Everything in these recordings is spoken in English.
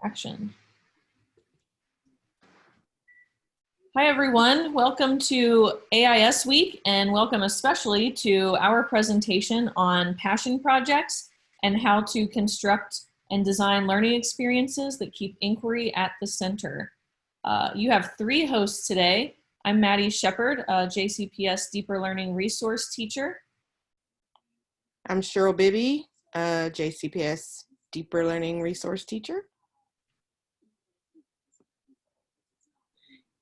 action. Hi everyone, welcome to AIS Week and welcome especially to our presentation on passion projects and how to construct and design learning experiences that keep inquiry at the center. You have three hosts today. I'm Maddie Shepard, a JCPS Deeper Learning Resource Teacher. I'm Cheryl Bibby, a JCPS Deeper Learning Resource Teacher.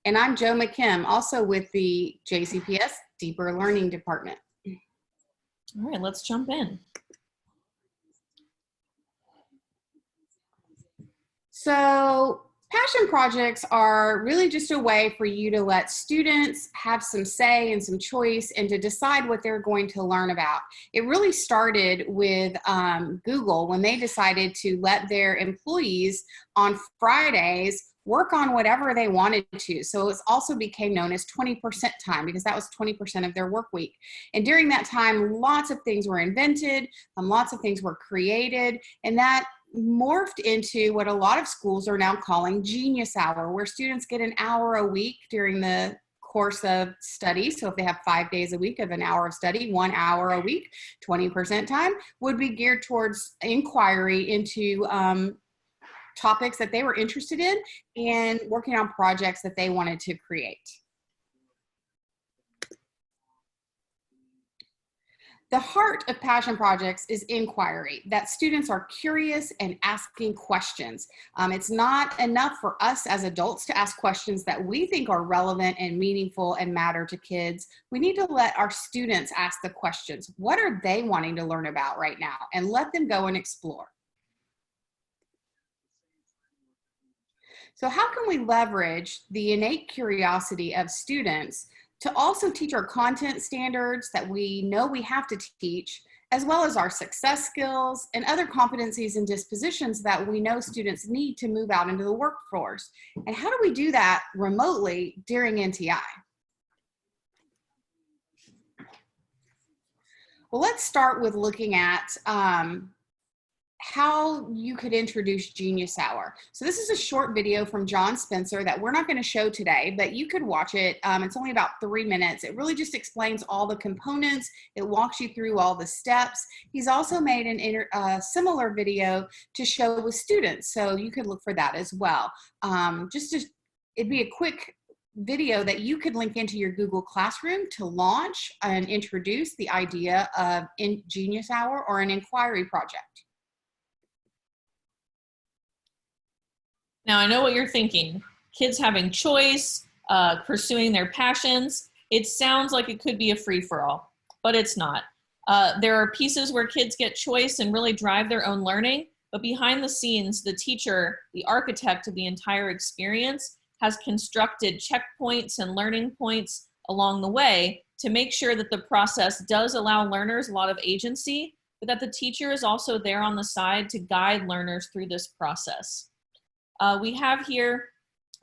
And I'm Jo McKim, also with the JCPS Deeper Learning Department. All right, let's jump in. So passion projects are really just a way for you to let students have some say and some choice and to decide what they're going to learn about. It really started with Google when they decided to let their employees on Fridays work on whatever they wanted to. So it also became known as 20% time because that was 20% of their work week. And during that time, lots of things were invented, lots of things were created, and that morphed into what a lot of schools are now calling Genius Hour, where students get an hour a week during the course of study. So if they have 5 days a week of an hour of study, 1 hour a week, 20% time would be geared towards inquiry into topics that they were interested in and working on projects that they wanted to create. The heart of passion projects is inquiry, that students are curious and asking questions. It's not enough for us as adults to ask questions that we think are relevant and meaningful and matter to kids. We need to let our students ask the questions. What are they wanting to learn about right now? And let them go and explore. So how can we leverage the innate curiosity of students to also teach our content standards that we know we have to teach, as well as our success skills and other competencies and dispositions that we know students need to move out into the workforce? And how do we do that remotely during NTI? Well, let's start with looking at how you could introduce Genius Hour. So this is a short video from John Spencer that we're not going to show today, but you could watch it. It's only about 3 minutes. It really just explains all the components. It walks you through all the steps. He's also made a similar video to show with students, so you could look for that as well. It'd be a quick video that you could link into your Google Classroom to launch and introduce the idea of Genius Hour or an inquiry project. Now, I know what you're thinking. Kids having choice, pursuing their passions. It sounds like it could be a free-for-all, but it's not. There are pieces where kids get choice and really drive their own learning, but behind the scenes, the teacher, the architect of the entire experience, has constructed checkpoints and learning points along the way to make sure that the process does allow learners a lot of agency, but that the teacher is also there on the side to guide learners through this process. We have here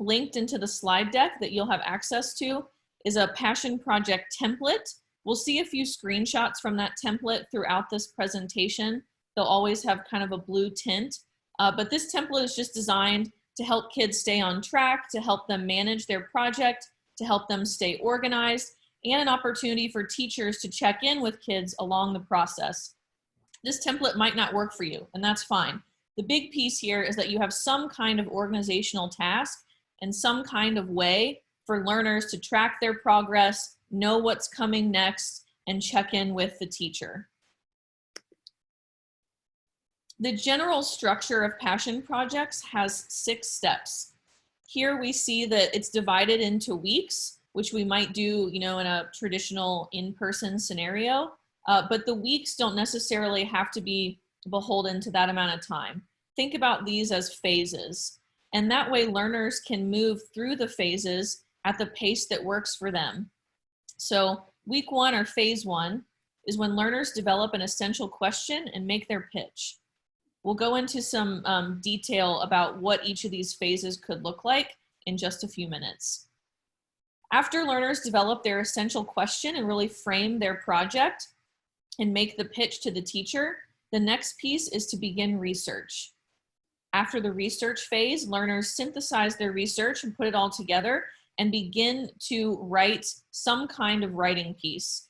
linked into the slide deck that you'll have access to is a passion project template. We'll see a few screenshots from that template throughout this presentation. They'll always have kind of a blue tint, but this template is just designed to help kids stay on track, to help them manage their project, to help them stay organized, and an opportunity for teachers to check in with kids along the process. This template might not work for you, and that's fine. The big piece here is that you have some kind of organizational task and some kind of way for learners to track their progress, know what's coming next, and check in with the teacher. The general structure of passion projects has 6 steps. Here we see that it's divided into weeks, which we might do, in a traditional in-person scenario, but the weeks don't necessarily have to be beholden to that amount of time. Think about these as phases, and that way learners can move through the phases at the pace that works for them. So week 1 or phase 1 is when learners develop an essential question and make their pitch. We'll go into some detail about what each of these phases could look like in just a few minutes. After learners develop their essential question and really frame their project and make the pitch to the teacher, the next piece is to begin research. After the research phase, learners synthesize their research and put it all together and begin to write some kind of writing piece.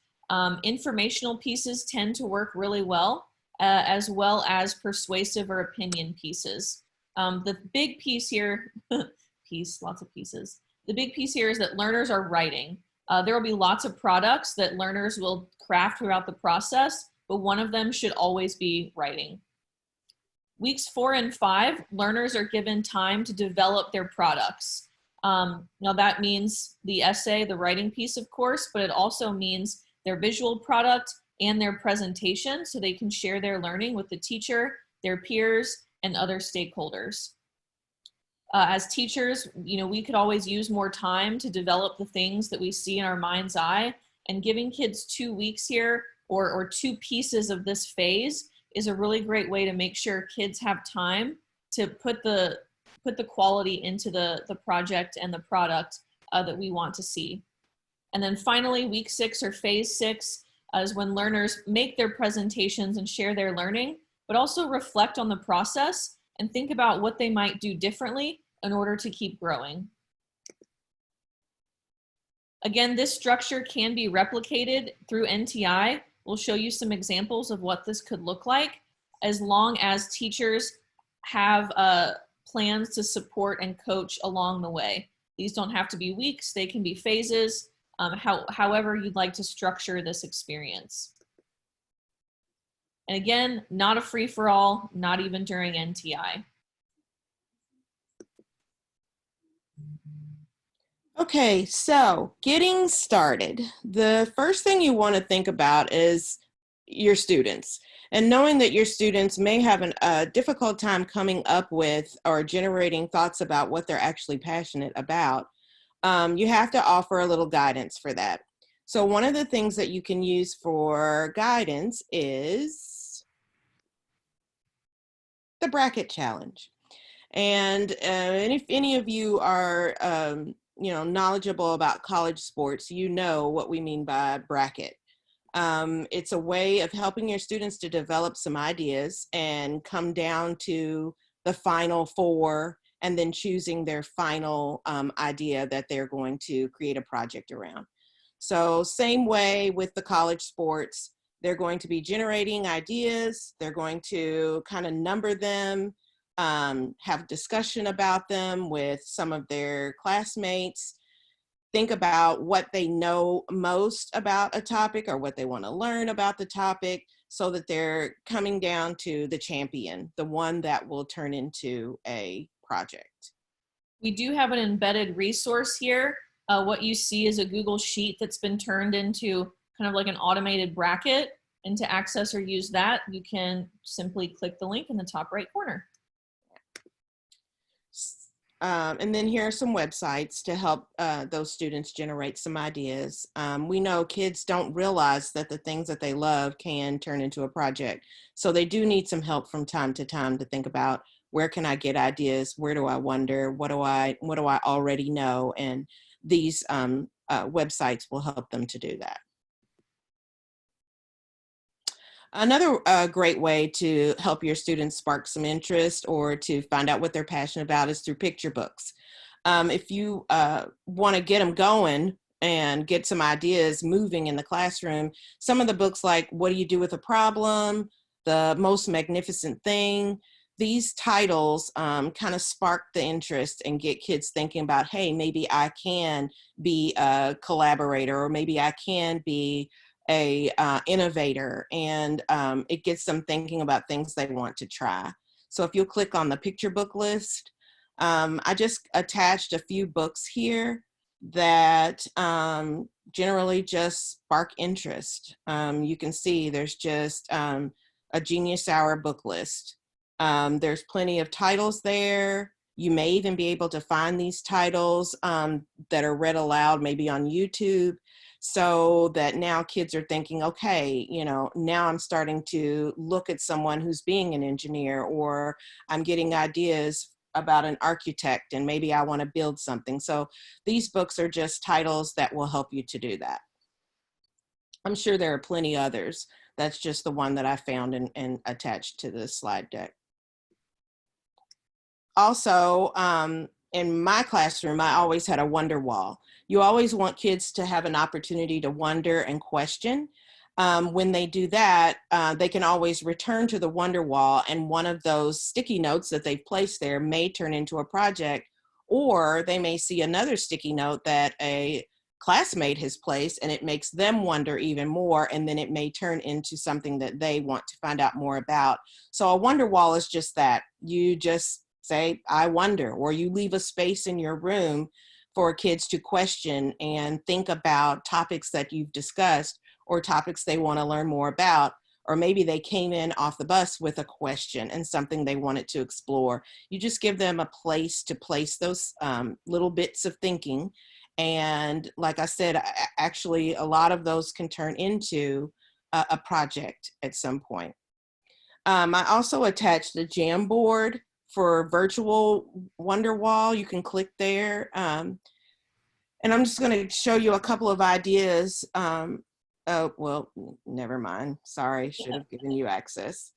Informational pieces tend to work really well as persuasive or opinion pieces. The big piece here, lots of pieces. The big piece here is that learners are writing. There will be lots of products that learners will craft throughout the process, but one of them should always be writing. Weeks 4 and 5, learners are given time to develop their products. Now that means the essay, the writing piece, of course, but it also means their visual product and their presentation so they can share their learning with the teacher, their peers, and other stakeholders. As teachers, we could always use more time to develop the things that we see in our mind's eye, and giving kids 2 weeks here or 2 pieces of this phase is a really great way to make sure kids have time to put the quality into the project and the product that we want to see. And then finally, week 6 or phase 6 is when learners make their presentations and share their learning, but also reflect on the process and think about what they might do differently in order to keep growing. Again, this structure can be replicated through NTI. We'll show you some examples of what this could look like, as long as teachers have plans to support and coach along the way. These don't have to be weeks, they can be phases, however you'd like to structure this experience. And again, not a free-for-all, not even during NTI. Okay, so getting started. The first thing you want to think about is your students, and knowing that your students may have a difficult time coming up with or generating thoughts about what they're actually passionate about. You have to offer a little guidance for that. So one of the things that you can use for guidance is the bracket challenge. And if any of you are knowledgeable about college sports, you know what we mean by bracket. It's a way of helping your students to develop some ideas and come down to the final 4 and then choosing their final idea that they're going to create a project around. So same way with the college sports, they're going to be generating ideas, they're going to kind of number them, have discussion about them with some of their classmates, think about what they know most about a topic or what they want to learn about the topic, so that they're coming down to the champion, the one that will turn into a project. We do have an embedded resource here. What you see is a Google Sheet that's been turned into kind of like an automated bracket. And to access or use that, you can simply click the link in the top right corner. And then here are some websites to help those students generate some ideas. We know kids don't realize that the things that they love can turn into a project. So they do need some help from time to time to think about, where can I get ideas? Where do I wonder? What do I already know? And these websites will help them to do that. Another great way to help your students spark some interest or to find out what they're passionate about is through picture books. If you want to get them going and get some ideas moving in the classroom, some of the books like What Do You Do with a Problem?, The Most Magnificent Thing, these titles kind of spark the interest and get kids thinking about, hey, maybe I can be a collaborator, or maybe I can be a innovator, and it gets them thinking about things they want to try. So if you'll click on the picture book list, I just attached a few books here that generally just spark interest. You can see there's just a Genius Hour book list. There's plenty of titles there. You may even be able to find these titles that are read aloud, maybe on YouTube, so that now kids are thinking, okay, now I'm starting to look at someone who's being an engineer, or I'm getting ideas about an architect and maybe I want to build something. So these books are just titles that will help you to do that. I'm sure there are plenty others. That's just the one that I found and attached to the slide deck. Also, in my classroom, I always had a wonder wall. You always want kids to have an opportunity to wonder and question. When they do that, they can always return to the wonder wall, and one of those sticky notes that they've placed there may turn into a project, or they may see another sticky note that a classmate has placed, and it makes them wonder even more, and then it may turn into something that they want to find out more about. So a wonder wall is just that. You just say, I wonder, or you leave a space in your room for kids to question and think about topics that you've discussed or topics they want to learn more about, or maybe they came in off the bus with a question and something they wanted to explore. You just give them a place to place those little bits of thinking. And like I said, actually a lot of those can turn into a project at some point. I also attached the Jamboard for virtual wonder wall. You can click there. And I'm just going to show you a couple of ideas. Oh, well, never mind. Sorry, should have given you access.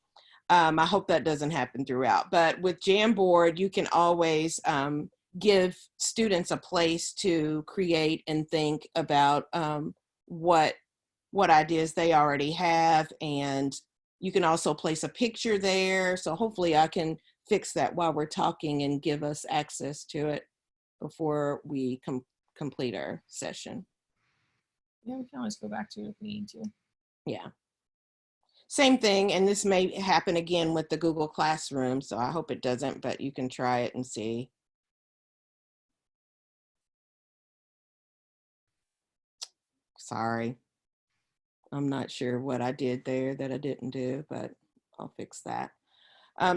I hope that doesn't happen throughout. But with Jamboard, you can always give students a place to create and think about what ideas they already have. And you can also place a picture there. So hopefully I can fix that while we're talking and give us access to it before we complete our session. Yeah, we can always go back to it if we need to. Yeah. Same thing, and this may happen again with the Google Classroom, so I hope it doesn't, but you can try it and see. Sorry. I'm not sure what I did there that I didn't do, but I'll fix that.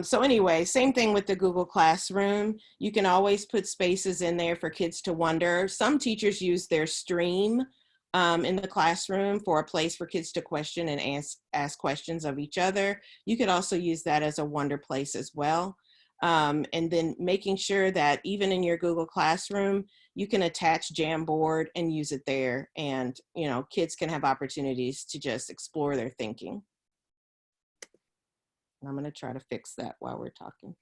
So anyway, same thing with the Google Classroom. You can always put spaces in there for kids to wonder. Some teachers use their stream in the classroom for a place for kids to question and ask questions of each other. You could also use that as a wonder place as well. And then making sure that even in your Google Classroom, you can attach Jamboard and use it there. And, you know, kids can have opportunities to just explore their thinking. I'm going to try to fix that while we're talking.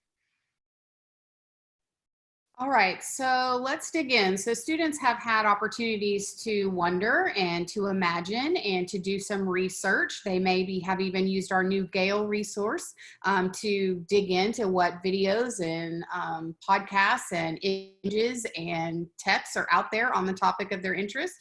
All right, so let's dig in. So students have had opportunities to wonder and to imagine and to do some research. They maybe have even used our new Gale resource to dig into what videos and podcasts and images and texts are out there on the topic of their interest.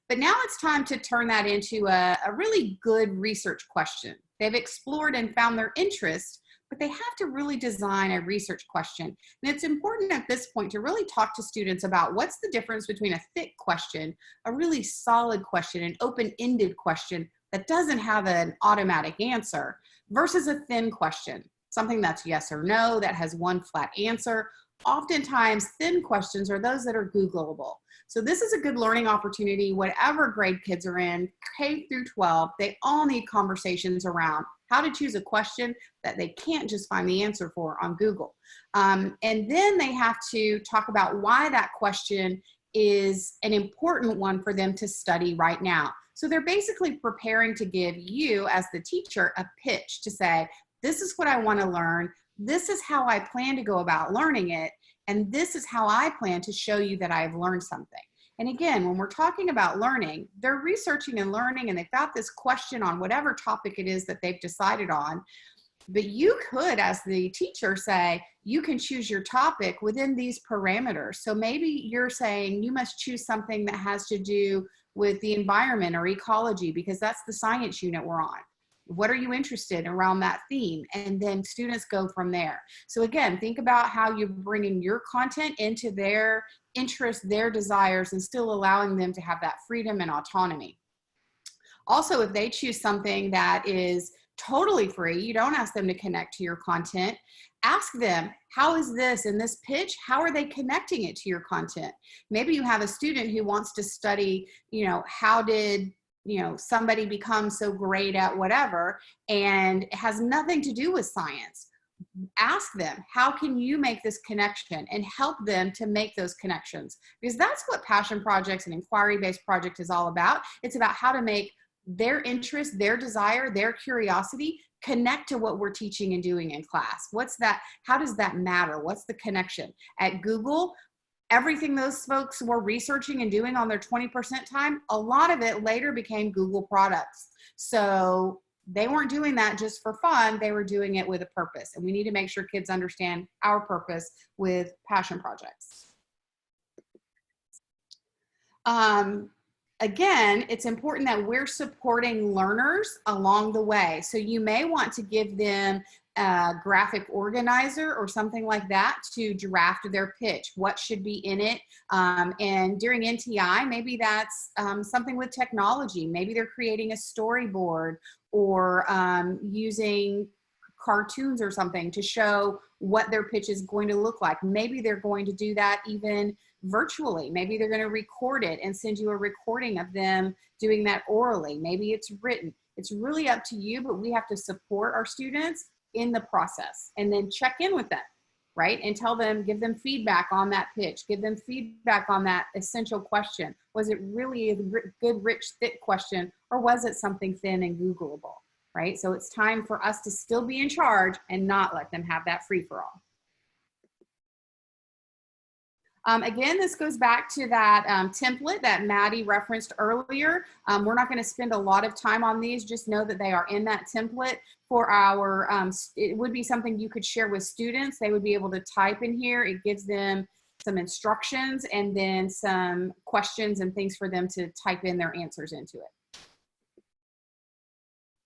But now it's time to turn that into a really good research question. They've explored and found their interest, but they have to really design a research question. And it's important at this point to really talk to students about what's the difference between a thick question, a really solid question, an open-ended question that doesn't have an automatic answer, versus a thin question, something that's yes or no, that has one flat answer. Oftentimes, thin questions are those that are Googleable. So this is a good learning opportunity, whatever grade kids are in, K through 12, they all need conversations around how to choose a question that they can't just find the answer for on Google. And then they have to talk about why that question is an important one for them to study right now. So they're basically preparing to give you, as the teacher, a pitch to say, this is what I want to learn, this is how I plan to go about learning it, and this is how I plan to show you that I've learned something. And again, when we're talking about learning, they're researching and learning, and they've got this question on whatever topic it is that they've decided on. But you could, as the teacher, say, you can choose your topic within these parameters. So maybe you're saying you must choose something that has to do with the environment or ecology, because that's the science unit we're on. What are you interested in around that theme? And then students go from there. So again, think about how you're bringing your content into their interests, their desires, and still allowing them to have that freedom and autonomy. Also, if they choose something that is totally free, you don't ask them to connect to your content. Ask them, how is this in this pitch? How are they connecting it to your content? Maybe you have a student who wants to study, how did somebody become so great at whatever, and it has nothing to do with science. Ask them, how can you make this connection, and help them to make those connections, because that's what passion projects and inquiry-based project is all about. It's about how to make their interest, their desire, their curiosity connect to what we're teaching and doing in class. What's that? How does that matter? What's the connection? At Google, everything those folks were researching and doing on their 20% time, a lot of it later became Google products. So they weren't doing that just for fun. They were doing it with a purpose. And we need to make sure kids understand our purpose with passion projects. Again, it's important that we're supporting learners along the way. So you may want to give them a graphic organizer or something like that to draft their pitch. What should be in it? And during NTI, maybe that's something with technology. Maybe they're creating a storyboard or using cartoons or something to show what their pitch is going to look like. Maybe they're going to do that even virtually. Maybe they're going to record it and send you a recording of them doing that orally. Maybe it's written. It's really up to you, but we have to support our students in the process and then check in with them, right? And tell them, give them feedback on that pitch, give them feedback on that essential question. Was it really a good, rich, thick question, or was it something thin and Googleable, right? So it's time for us to still be in charge and not let them have that free-for-all. Again, this goes back to that template that Maddie referenced earlier. We're not going to spend a lot of time on these. Just know that they are in that template for our, it would be something you could share with students. They would be able to type in here. It gives them some instructions and then some questions and things for them to type in their answers into it.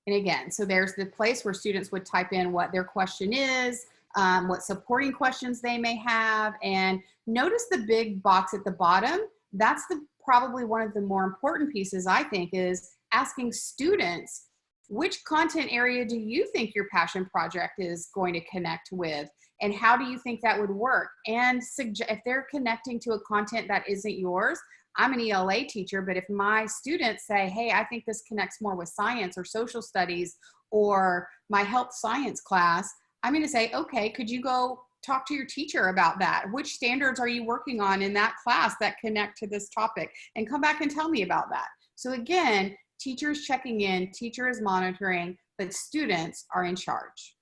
And again, so there's the place where students would type in what their question is, what supporting questions they may have, and notice the big box at the bottom. That's probably one of the more important pieces, I think, is asking students, which content area do you think your passion project is going to connect with? And how do you think that would work? And if they're connecting to a content that isn't yours, I'm an ELA teacher, but if my students say, hey, I think this connects more with science or social studies or my health science class, I'm going to say, okay, could you go talk to your teacher about that? Which standards are you working on in that class that connect to this topic? And come back and tell me about that. So again, teachers checking in, teacher is monitoring, but students are in charge.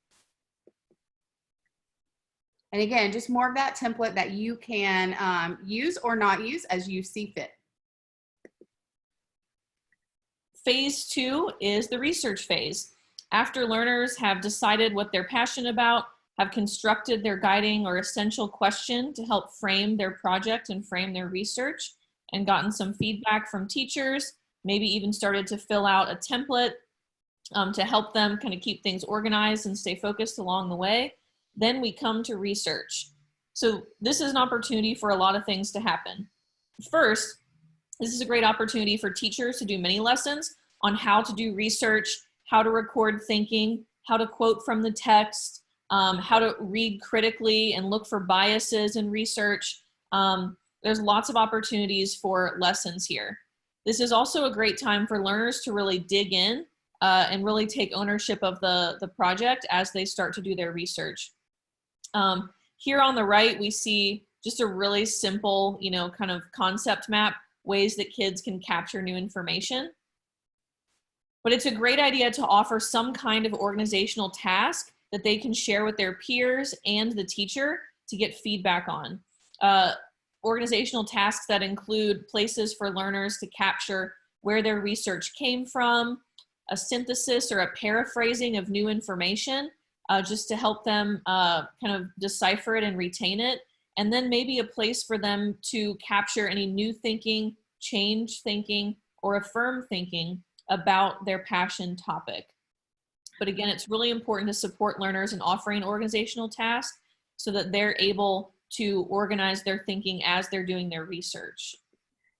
And again, just more of that template that you can use or not use as you see fit. Phase 2 is the research phase. After learners have decided what they're passionate about, have constructed their guiding or essential question to help frame their project and frame their research, and gotten some feedback from teachers, maybe even started to fill out a template to help them kind of keep things organized and stay focused along the way, then we come to research. So this is an opportunity for a lot of things to happen. First, this is a great opportunity for teachers to do mini lessons on how to do research, how to record thinking, how to quote from the text, how to read critically and look for biases in research. There's lots of opportunities for lessons here. This is also a great time for learners to really dig in and really take ownership of the project as they start to do their research. Here on the right, we see just a really simple, kind of concept map, ways that kids can capture new information. But it's a great idea to offer some kind of organizational task that they can share with their peers and the teacher to get feedback on. Organizational tasks that include places for learners to capture where their research came from, a synthesis or a paraphrasing of new information, just to help them kind of decipher it and retain it. And then maybe a place for them to capture any new thinking, change thinking, or affirm thinking about their passion topic. But again, it's really important to support learners in offering organizational tasks so that they're able to organize their thinking as they're doing their research.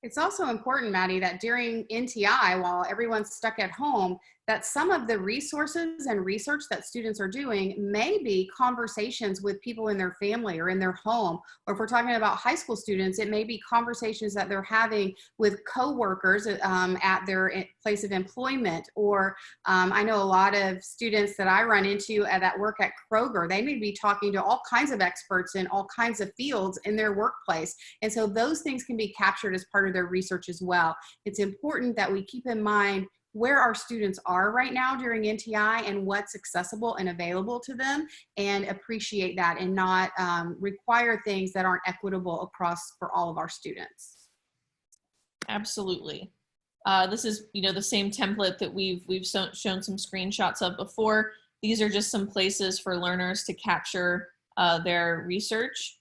It's also important, Maddie, that during NTI, while everyone's stuck at home, that some of the resources and research that students are doing may be conversations with people in their family or in their home. Or if we're talking about high school students, it may be conversations that they're having with coworkers at their place of employment. Or I know a lot of students that I run into that work at Kroger, they may be talking to all kinds of experts in all kinds of fields in their workplace. And so those things can be captured as part of their research as well. It's important that we keep in mind where our students are right now during NTI and what's accessible and available to them, and appreciate that, and not require things that aren't equitable across for all of our students. Absolutely. This is, the same template that we've shown some screenshots of before. These are just some places for learners to capture their research.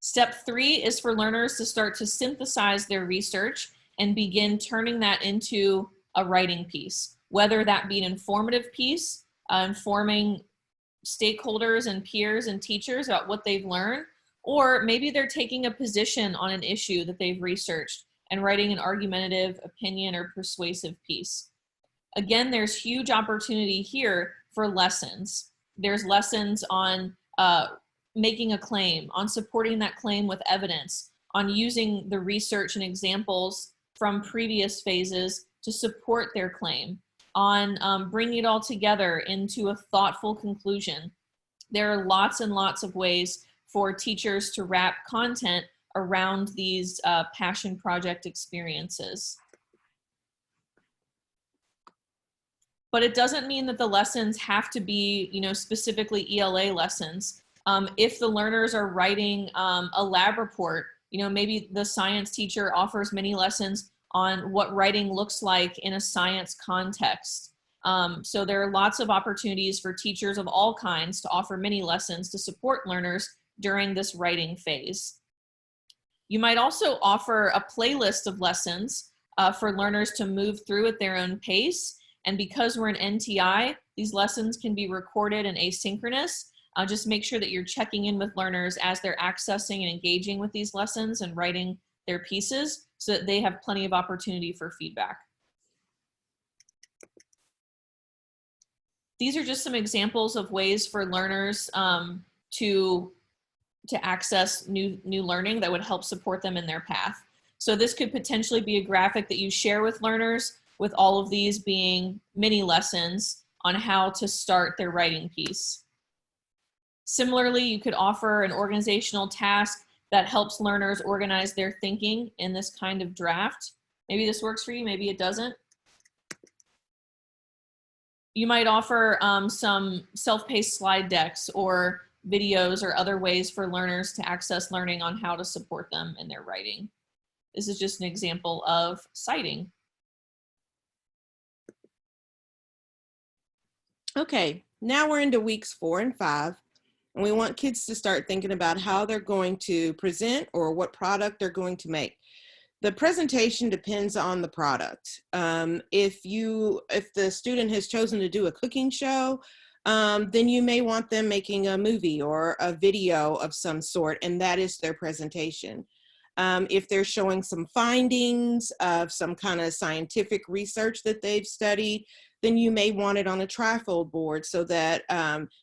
Step 3 is for learners to start to synthesize their research and begin turning that into a writing piece, whether that be an informative piece, informing stakeholders and peers and teachers about what they've learned, or maybe they're taking a position on an issue that they've researched and writing an argumentative opinion or persuasive piece. Again, there's huge opportunity here for lessons. There's lessons on making a claim, on supporting that claim with evidence, on using the research and examples from previous phases to support their claim, on bringing it all together into a thoughtful conclusion. There are lots and lots of ways for teachers to wrap content around these passion project experiences. But it doesn't mean that the lessons have to be, specifically ELA lessons. If the learners are writing a lab report, maybe the science teacher offers many lessons on what writing looks like in a science context. So there are lots of opportunities for teachers of all kinds to offer many lessons to support learners during this writing phase. You might also offer a playlist of lessons for learners to move through at their own pace. And because we're in NTI, these lessons can be recorded and asynchronous. Just make sure that you're checking in with learners as they're accessing and engaging with these lessons and writing their pieces so that they have plenty of opportunity for feedback. These are just some examples of ways for learners to access new learning that would help support them in their path. So this could potentially be a graphic that you share with learners, with all of these being mini lessons on how to start their writing piece. Similarly, you could offer an organizational task that helps learners organize their thinking in this kind of draft. Maybe this works for you, maybe it doesn't. You might offer some self-paced slide decks or videos or other ways for learners to access learning on how to support them in their writing. This is just an example of citing. Okay, now we're into weeks 4 and 5, and we want kids to start thinking about how they're going to present or what product they're going to make. The presentation depends on the product. If the student has chosen to do a cooking show, then you may want them making a movie or a video of some sort, and that is their presentation. If they're showing some findings of some kind of scientific research that they've studied, then you may want it on a trifold board so that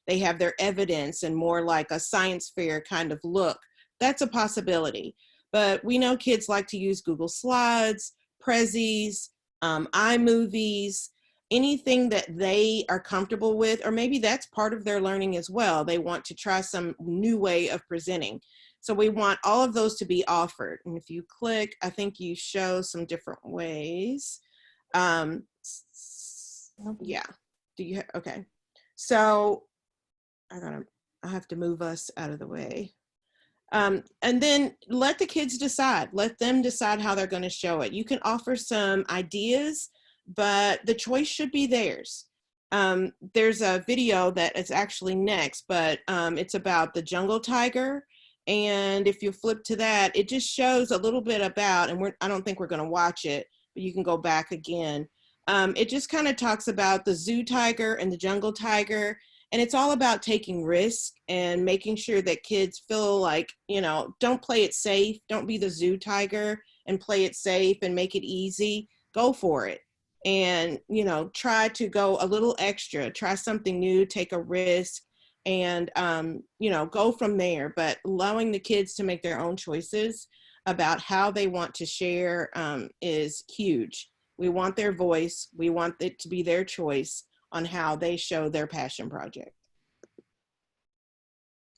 they have their evidence and more like a science fair kind of look. That's a possibility. But we know kids like to use Google Slides, Prezis, iMovies, anything that they are comfortable with, or maybe that's part of their learning as well. They want to try some new way of presenting. So we want all of those to be offered. And if you click, I think you show some different ways. Yeah, do you, okay. So I have to move us out of the way. And then let the kids decide. Let them decide how they're going to show it. You can offer some ideas, but the choice should be theirs. There's a video that is actually next, but it's about the jungle tiger. And if you flip to that, it just shows a little bit about, and I don't think we're going to watch it, but you can go back again. It just kind of talks about the zoo tiger and the jungle tiger. And it's all about taking risks and making sure that kids feel like, don't play it safe. Don't be the zoo tiger and play it safe and make it easy. Go for it. And, try to go a little extra, try something new, take a risk, and, go from there. But allowing the kids to make their own choices about how they want to share is huge. We want their voice. We want it to be their choice on how they show their passion project.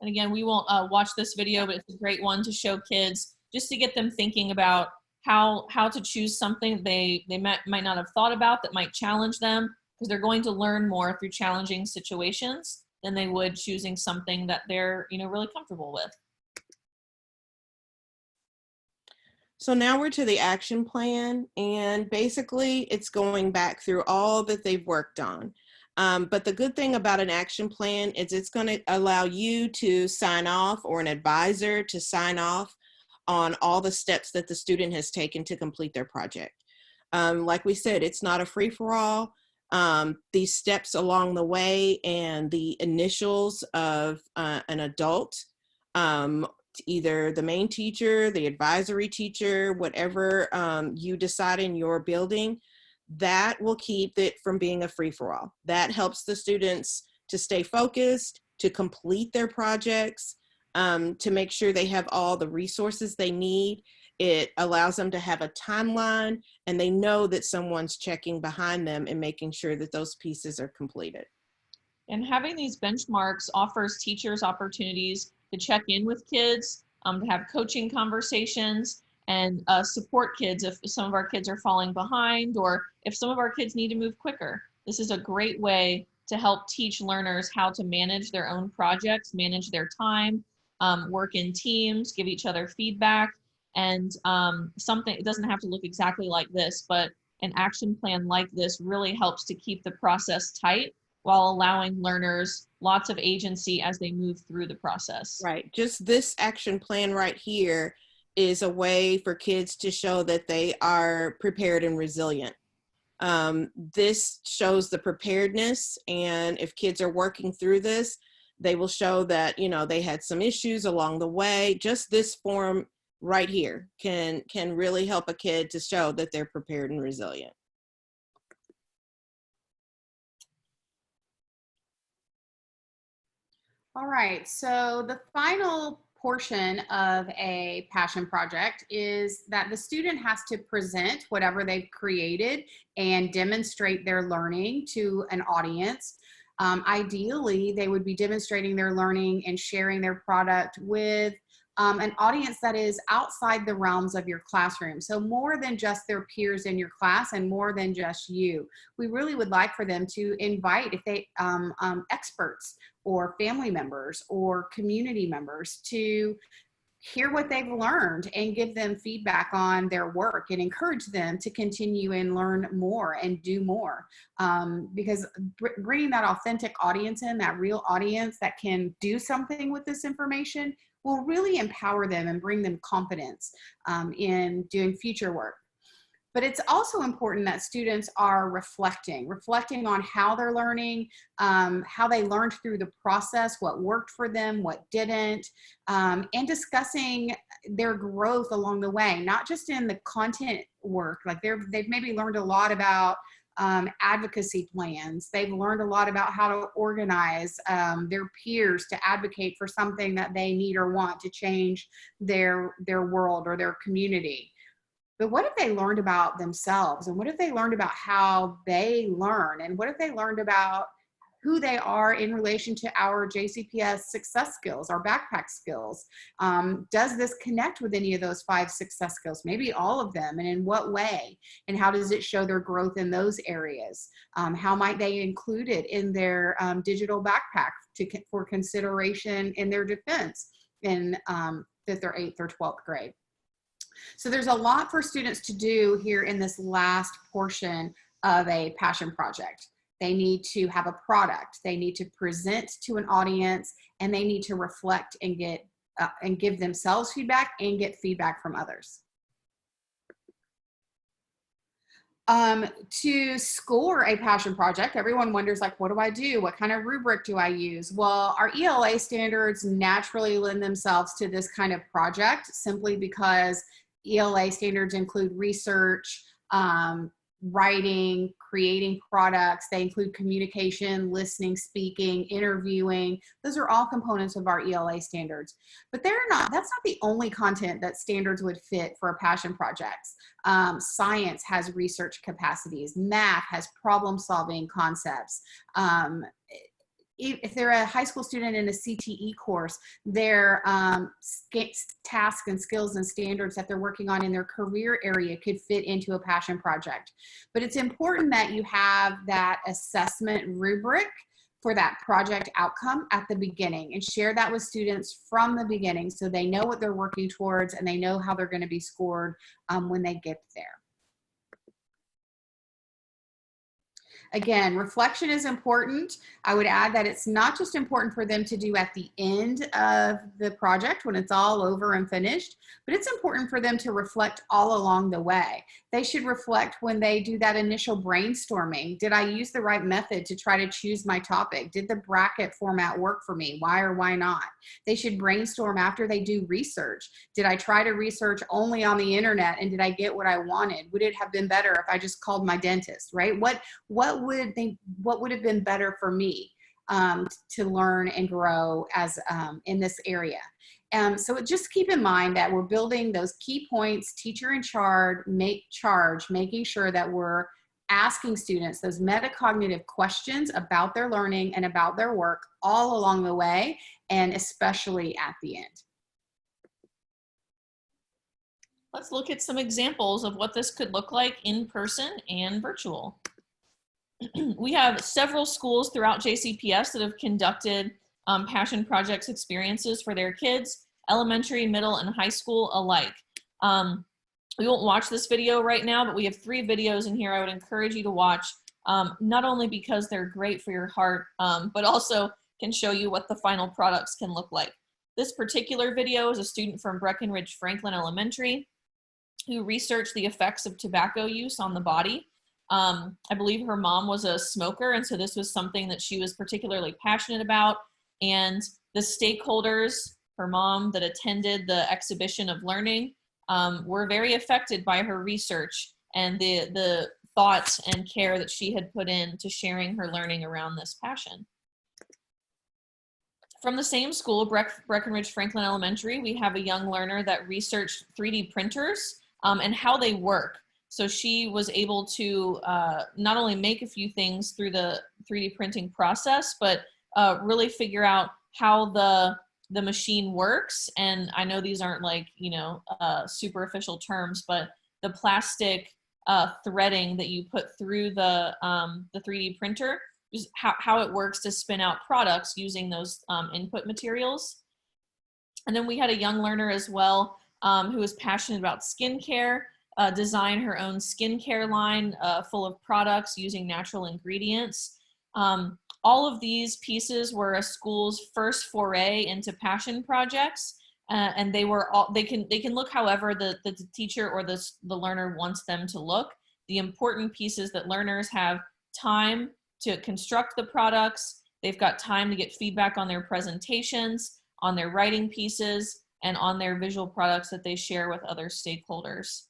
And again, we won't watch this video, but it's a great one to show kids just to get them thinking about how to choose something they might not have thought about that might challenge them, because they're going to learn more through challenging situations than they would choosing something that they're, you know, really comfortable with. So now we're to the action plan, and basically it's going back through all that they've worked on. But the good thing about an action plan is it's going to allow you to sign off, or an advisor to sign off on all the steps that the student has taken to complete their project. Like we said, it's not a free-for-all. These steps along the way and the initials of an adult, either the main teacher, the advisory teacher, whatever you decide in your building, that will keep it from being a free-for-all. That helps the students to stay focused, to complete their projects, to make sure they have all the resources they need. It allows them to have a timeline, and they know that someone's checking behind them and making sure that those pieces are completed. And having these benchmarks offers teachers opportunities to check in with kids, to have coaching conversations, and support kids if some of our kids are falling behind, or if some of our kids need to move quicker. This is a great way to help teach learners how to manage their own projects, manage their time, work in teams, give each other feedback, and something, it doesn't have to look exactly like this, but an action plan like this really helps to keep the process tight while allowing learners lots of agency as they move through the process. Right. Just this action plan right here is a way for kids to show that they are prepared and resilient. This shows the preparedness, and if kids are working through this, they will show that, you know, they had some issues along the way. Just this form right here can really help a kid to show that they're prepared and resilient. All right, so the final portion of a passion project is that the student has to present whatever they've created and demonstrate their learning to an audience. Ideally, they would be demonstrating their learning and sharing their product with an audience that is outside the realms of your classroom. So more than just their peers in your class, and more than just you. We really would like for them to invite, if they experts or family members or community members, to hear what they've learned and give them feedback on their work, and encourage them to continue and learn more and do more. Because bringing that authentic audience in, that real audience that can do something with this information, will really empower them and bring them confidence in doing future work. But it's also important that students are reflecting on how they're learning, how they learned through the process, what worked for them, what didn't, and discussing their growth along the way, not just in the content work. Like they've maybe learned a lot about advocacy plans. They've learned a lot about how to organize their peers to advocate for something that they need or want to change their world or their community. But what if they learned about themselves? And what if they learned about how they learn? And what if they learned about who they are in relation to our JCPS success skills, our backpack skills? Does this connect with any of those 5 success skills? Maybe all of them, and in what way? And how does it show their growth in those areas? How might they include it in their digital backpack for consideration in their defense in 5th or 8th or 12th grade? So there's a lot for students to do here in this last portion of a passion project. They need to have a product, they need to present to an audience, and they need to reflect and get and give themselves feedback and get feedback from others. To score a passion project, everyone wonders, like, what do I do? What kind of rubric do I use? Well, our ELA standards naturally lend themselves to this kind of project, simply because ELA standards include research, writing, creating products. They include communication, listening, speaking, interviewing. Those are all components of our ELA standards. But that's not the only content that standards would fit for a passion project. Science has research capacities. Math has problem-solving concepts. if they're a high school student in a CTE course, their tasks and skills and standards that they're working on in their career area could fit into a passion project. But it's important that you have that assessment rubric for that project outcome at the beginning, and share that with students from the beginning so they know what they're working towards and they know how they're going to be scored when they get there. Again, reflection is important. I would add that it's not just important for them to do at the end of the project when it's all over and finished, but it's important for them to reflect all along the way. They should reflect when they do that initial brainstorming. Did I use the right method to try to choose my topic? Did the bracket format work for me? Why or why not? They should brainstorm after they do research. Did I try to research only on the internet and did I get what I wanted? Would it have been better if I just called my dentist, right? What would have been better for me to learn and grow as in this area? So just keep in mind that we're building those key points, teacher in charge, making sure that we're asking students those metacognitive questions about their learning and about their work all along the way, and especially at the end. Let's look at some examples of what this could look like in person and virtual. We have several schools throughout JCPS that have conducted passion projects experiences for their kids, elementary, middle, and high school alike. We won't watch this video right now, but we have 3 videos in here I would encourage you to watch, not only because they're great for your heart, but also can show you what the final products can look like. This particular video is a student from Breckenridge Franklin Elementary who researched the effects of tobacco use on the body. I believe her mom was a smoker, and so this was something that she was particularly passionate about. And the stakeholders, her mom that attended the exhibition of learning, were very affected by her research and the thoughts and care that she had put into sharing her learning around this passion. From the same school, Breckenridge Franklin Elementary, we have a young learner that researched 3D printers and how they work. So she was able to not only make a few things through the 3D printing process, but really figure out how the machine works. And I know these aren't like, super official terms, but the plastic threading that you put through the 3D printer, just how it works to spin out products using those input materials. And then we had a young learner as well who was passionate about skincare, design her own skincare line full of products using natural ingredients. All of these pieces were a school's first foray into passion projects, and they can look however the teacher or the learner wants them to look. The important piece is that learners have time to construct the products. They've got time to get feedback on their presentations, on their writing pieces, and on their visual products that they share with other stakeholders.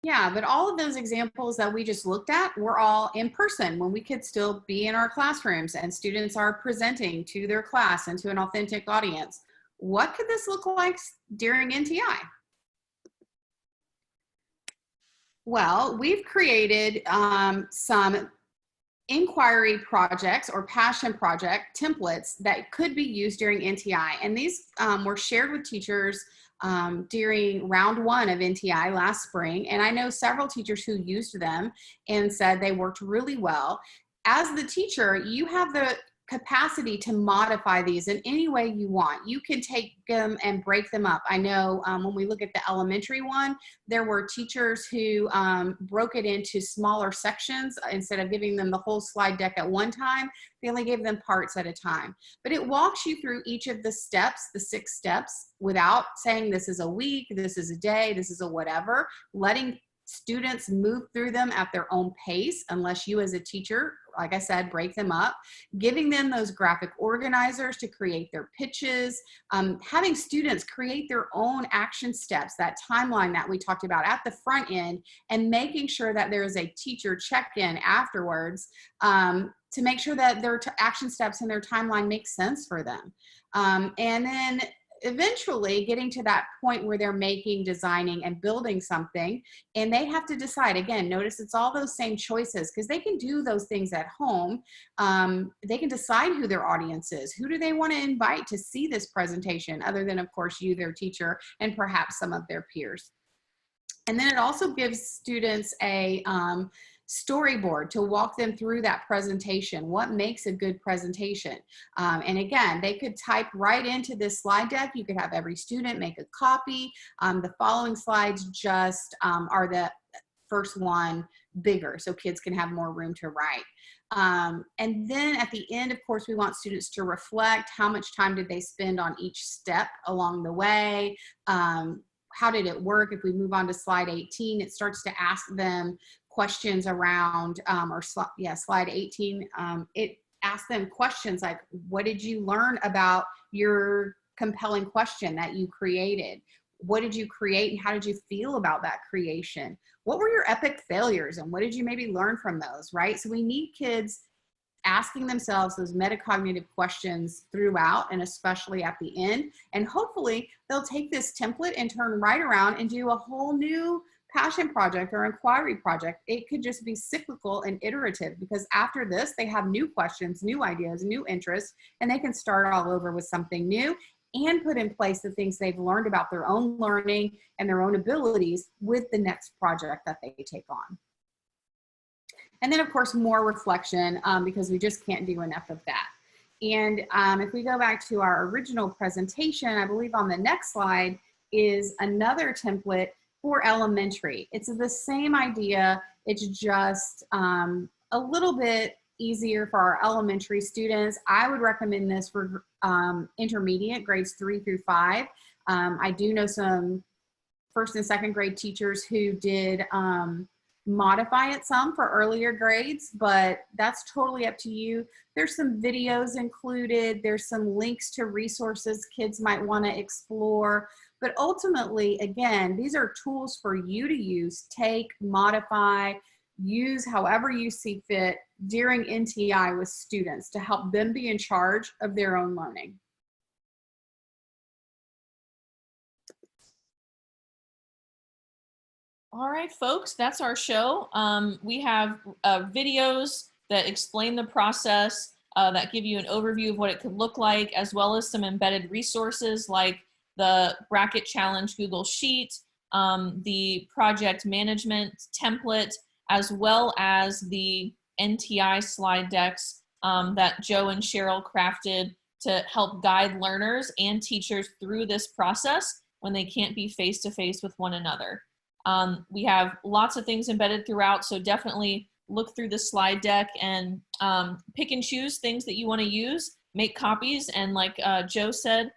Yeah, but all of those examples that we just looked at were all in person when we could still be in our classrooms and students are presenting to their class and to an authentic audience. What could this look like during NTI? Well, we've created some inquiry projects or passion project templates that could be used during NTI. And these were shared with teachers during round 1 of NTI last spring. And I know several teachers who used them and said they worked really well. As the teacher, you have the capacity to modify these in any way you want. You can take them and break them up. I know when we look at the elementary one, there were teachers who broke it into smaller sections. Instead of giving them the whole slide deck at one time, they only gave them parts at a time. But it walks you through each of the steps, the 6 steps, without saying this is a week, this is a day, this is a whatever, letting students move through them at their own pace, unless you as a teacher, like I said, break them up, giving them those graphic organizers to create their pitches, having students create their own action steps, that timeline that we talked about at the front end, and making sure that there is a teacher check-in afterwards to make sure that their action steps and their timeline make sense for them. And then eventually getting to that point where they're making, designing, and building something, and they have to decide. Again, notice it's all those same choices, because they can do those things at home. They can decide who their audience is. Who do they want to invite to see this presentation, other than, of course, you, their teacher, and perhaps some of their peers. And then it also gives students a storyboard to walk them through that presentation. What makes a good presentation? And again, they could type right into this slide deck. You could have every student make a copy. The following slides just are the first one bigger, so kids can have more room to write. And then at the end, of course, we want students to reflect. How much time did they spend on each step along the way? How did it work? If we move on to slide 18, it starts to ask them questions around, slide 18, it asks them questions like, what did you learn about your compelling question that you created? What did you create, and how did you feel about that creation? What were your epic failures, and what did you maybe learn from those, right? So we need kids asking themselves those metacognitive questions throughout, and especially at the end. And hopefully they'll take this template and turn right around and do a whole new passion project or inquiry project. It could just be cyclical and iterative, because after this, they have new questions, new ideas, new interests, and they can start all over with something new and put in place the things they've learned about their own learning and their own abilities with the next project that they take on. And then, of course, more reflection, because we just can't do enough of that. And if we go back to our original presentation, I believe on the next slide is another template for elementary. It's the same idea. It's just a little bit easier for our elementary students. I would recommend this for intermediate, grades 3 through 5. I do know some first and second grade teachers who did modify it some for earlier grades, but that's totally up to you. There's some videos included. There's some links to resources kids might want to explore. But ultimately, again, these are tools for you to use, take, modify, use however you see fit during NTI with students to help them be in charge of their own learning. All right, folks, that's our show. We have videos that explain the process, that give you an overview of what it could look like, as well as some embedded resources like the Bracket Challenge Google Sheet, the project management template, as well as the NTI slide decks that Joe and Cheryl crafted to help guide learners and teachers through this process when they can't be face-to-face with one another. We have lots of things embedded throughout, so definitely look through the slide deck and pick and choose things that you want to use, make copies, and like Joe said,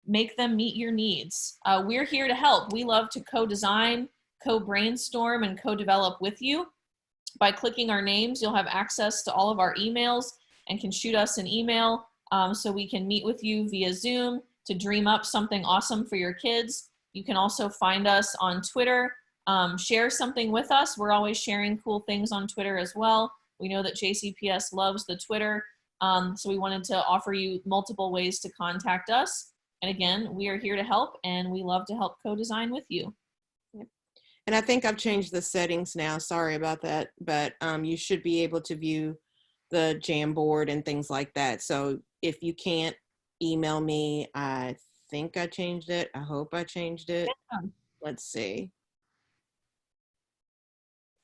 make them meet your needs. We're here to help. We love to co-design, co-brainstorm, and co-develop with you. By clicking our names, you'll have access to all of our emails and can shoot us an email so we can meet with you via Zoom to dream up something awesome for your kids. You can also find us on Twitter, share something with us. We're always sharing cool things on Twitter as well. We know that JCPS loves the Twitter, so we wanted to offer you multiple ways to contact us. And again, we are here to help, and we love to help co-design with you. Yep. And I think I've changed the settings now. Sorry about that, but you should be able to view the Jamboard and things like that. So if you can't email me, I think I changed it. I hope I changed it. Yeah. Let's see.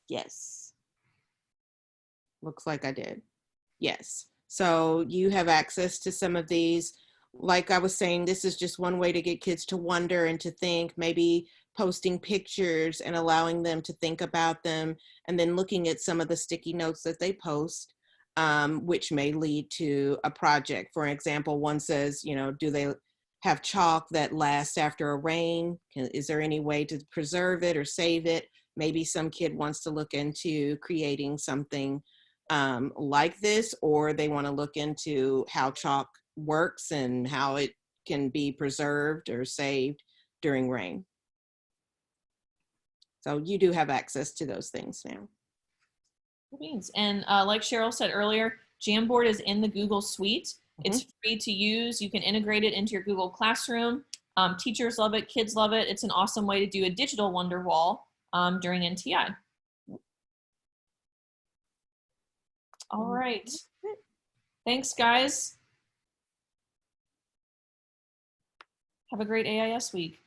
Yes. Looks like I did. Yes. So you have access to some of these. Like I was saying, this is just one way to get kids to wonder and to think, maybe posting pictures and allowing them to think about them, and then looking at some of the sticky notes that they post, which may lead to a project. For example, one says, you know, do they have chalk that lasts after a rain? Is there any way to preserve it or save it? Maybe some kid wants to look into creating something like this, or they want to look into how chalk works and how it can be preserved or saved during rain. So you do have access to those things now. And like Cheryl said earlier, Jamboard is in the Google Suite. It's free to use. You can integrate it into your Google Classroom. Teachers love it, kids love it. It's an awesome way to do a digital wonder wall during NTI. All right. Thanks, guys. Have a great AIS week.